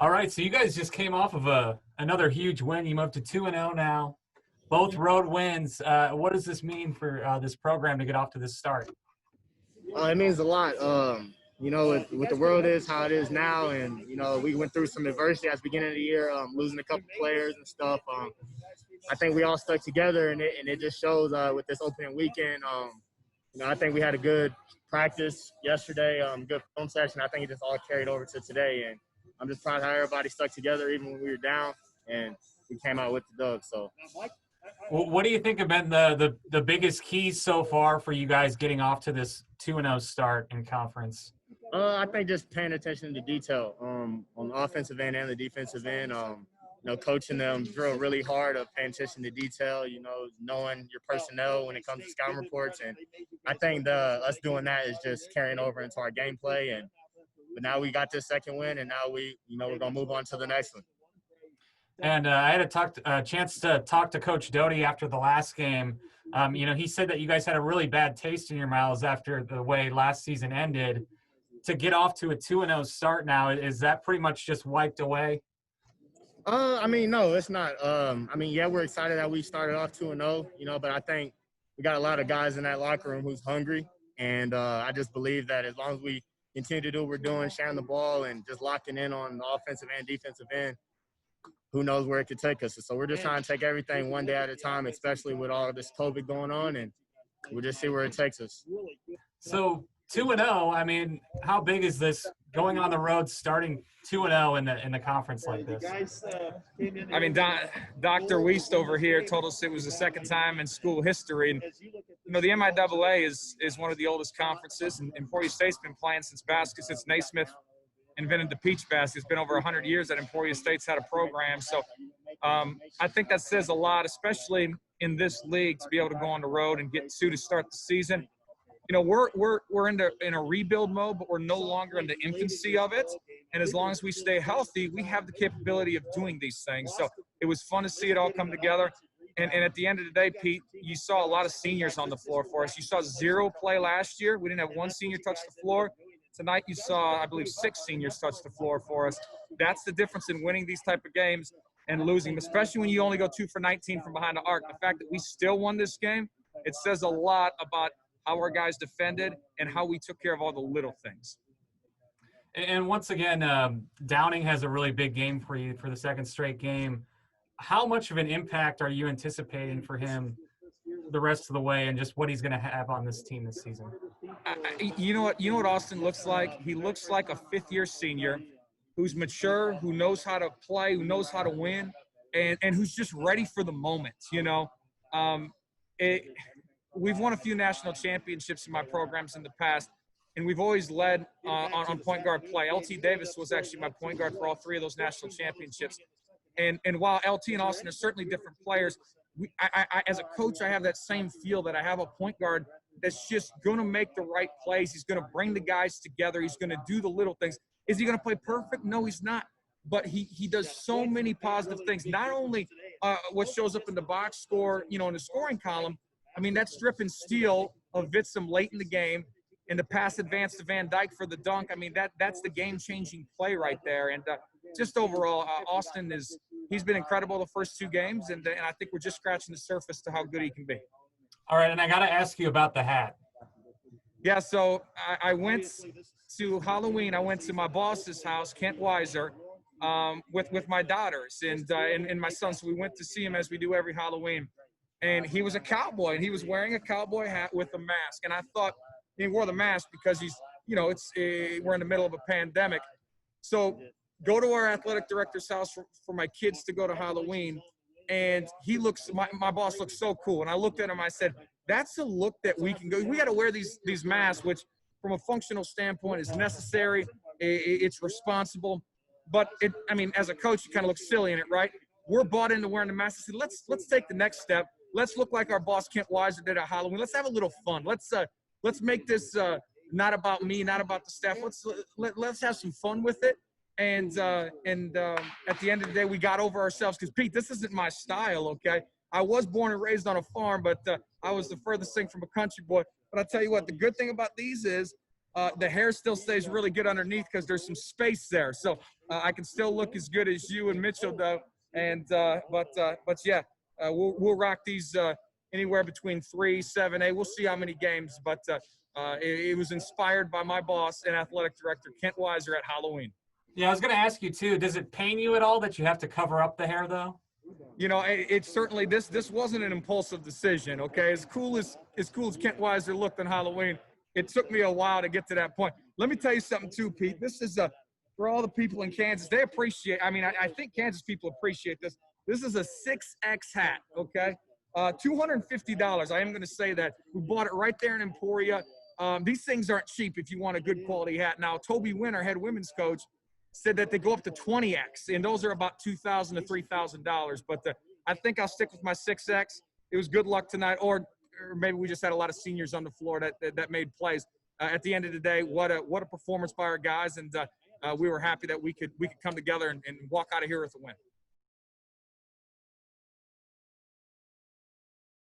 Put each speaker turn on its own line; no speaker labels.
All right, so you guys just came off of another huge win. You moved to 2-0 now, both road wins. What does this mean for this program to get off to this start?
It means a lot. With the world is how it is now, and we went through some adversity at the beginning of the year, losing a couple players and stuff. I think we all stuck together, and it just shows with this opening weekend. I think we had a good practice yesterday, good film session. I think it just all carried over to today, and I'm just proud how everybody stuck together even when we were down, and we came out with the dub. So.
Well, what do you think have been the biggest keys so far for you guys getting off to this 2-0 start in conference?
I think just paying attention to detail on the offensive end and the defensive end. Coaching them drill really hard of paying attention to detail, knowing your personnel when it comes to scouting reports. And I think us doing that is just carrying over into our gameplay. But now we got this second win, and now we're going to move on to the next one.
And I had a chance to talk to Coach Doty after the last game. He said that you guys had a really bad taste in your mouths after the way last season ended. To get off to a 2-0 start now, is that pretty much just wiped away?
No, it's not. We're excited that we started off 2-0, but I think we got a lot of guys in that locker room who's hungry. And I just believe that as long as we continue to do what we're doing, sharing the ball and just locking in on the offensive and defensive end, who knows where it could take us. So we're just trying to take everything one day at a time, especially with all of this COVID going on, and we'll just see where it takes us.
So 2-0, how big is this going on the road, starting 2-0 in the conference like this?
Dr. Wiest over here told us it was the second time in school history. And, the MIAA is one of the oldest conferences, and Emporia State's been playing since Naismith invented the peach basket. It's been over 100 years that Emporia State's had a program. So I think that says a lot, especially in this league, to be able to go on the road and get to start the season. We're in a rebuild mode, but we're no longer in the infancy of it. And as long as we stay healthy, we have the capability of doing these things. So it was fun to see it all come together. And at the end of the day, Pete, you saw a lot of seniors on the floor for us. You saw 0 play last year. We didn't have one senior touch the floor. Tonight you saw, I believe, 6 seniors touch the floor for us. That's the difference in winning these type of games and losing, especially when you only go 2 for 19 from behind the arc. The fact that we still won this game, it says a lot about how our guys defended and how we took care of all the little things.
And once again, Downing has a really big game for you for the second straight game. How much of an impact are you anticipating for him the rest of the way, and just what he's going to have on this team this season?
You know what Austin looks like? He looks like a fifth-year senior who's mature, who knows how to play, who knows how to win, and who's just ready for the moment, We've won a few national championships in my programs in the past, and we've always led on point guard play. LT Davis was actually my point guard for all 3 of those national championships. And while LT and Austin are certainly different players, I as a coach, I have that same feel that I have a point guard that's just going to make the right plays. He's going to bring the guys together. He's going to do the little things. Is he going to play perfect? No, he's not. But he does so many positive things. Not only what shows up in the box score, in the scoring column. That strip and steal of Vitsum late in the game and the pass advance to Van Dyke for the dunk. That's the game-changing play right there. And just overall, Austin he's been incredible the first 2 games, and I think we're just scratching the surface to how good he can be.
All right, and I got to ask you about the hat.
Yeah, so I went to Halloween. I went to my boss's house, Kent Weiser, with my daughters and my son. So we went to see him as we do every Halloween. And he was a cowboy, and he was wearing a cowboy hat with a mask. And I thought he wore the mask because we're in the middle of a pandemic. So go to our athletic director's house for my kids to go to Halloween. And my boss looks so cool. And I looked at him, I said, that's a look that we can go. We got to wear these masks, which from a functional standpoint is necessary. It's responsible. But as a coach, you kind of look silly in it, right? We're bought into wearing the mask. I said, let's take the next step. Let's look like our boss Kent Weiser did at Halloween. Let's have a little fun. Let's make this not about me, not about the staff. Let's have some fun with it. And at the end of the day, we got over ourselves because, Pete, this isn't my style, okay? I was born and raised on a farm, but I was the furthest thing from a country boy. But I tell you what, the good thing about these is The hair still stays really good underneath because there's some space there. So I can still look as good as you and Mitchell though. And but yeah, we'll rock these anywhere between 3, 7, 8. We'll see how many games. But it was inspired by my boss and athletic director Kent Weiser at Halloween.
Yeah, I was going to ask you too. Does it pain you at all that you have to cover up the hair though?
You know, it certainly this wasn't an impulsive decision. Okay, as cool as Kent Weiser looked on Halloween, it took me a while to get to that point. Let me tell you something too, Pete. This is for all the people in Kansas. They appreciate. I mean, I think Kansas people appreciate this. This is a 6X hat. Okay, $250. I am going to say that we bought it right there in Emporia. These things aren't cheap if you want a good quality hat. Now, Toby Winter, head women's coach, said that they go up to 20X, and those are about $2,000 to $3,000. But I think I'll stick with my 6X. It was good luck tonight, or maybe we just had a lot of seniors on the floor that made plays. At the end of the day, what a performance by our guys, and we were happy that we could come together and walk out of here with a win.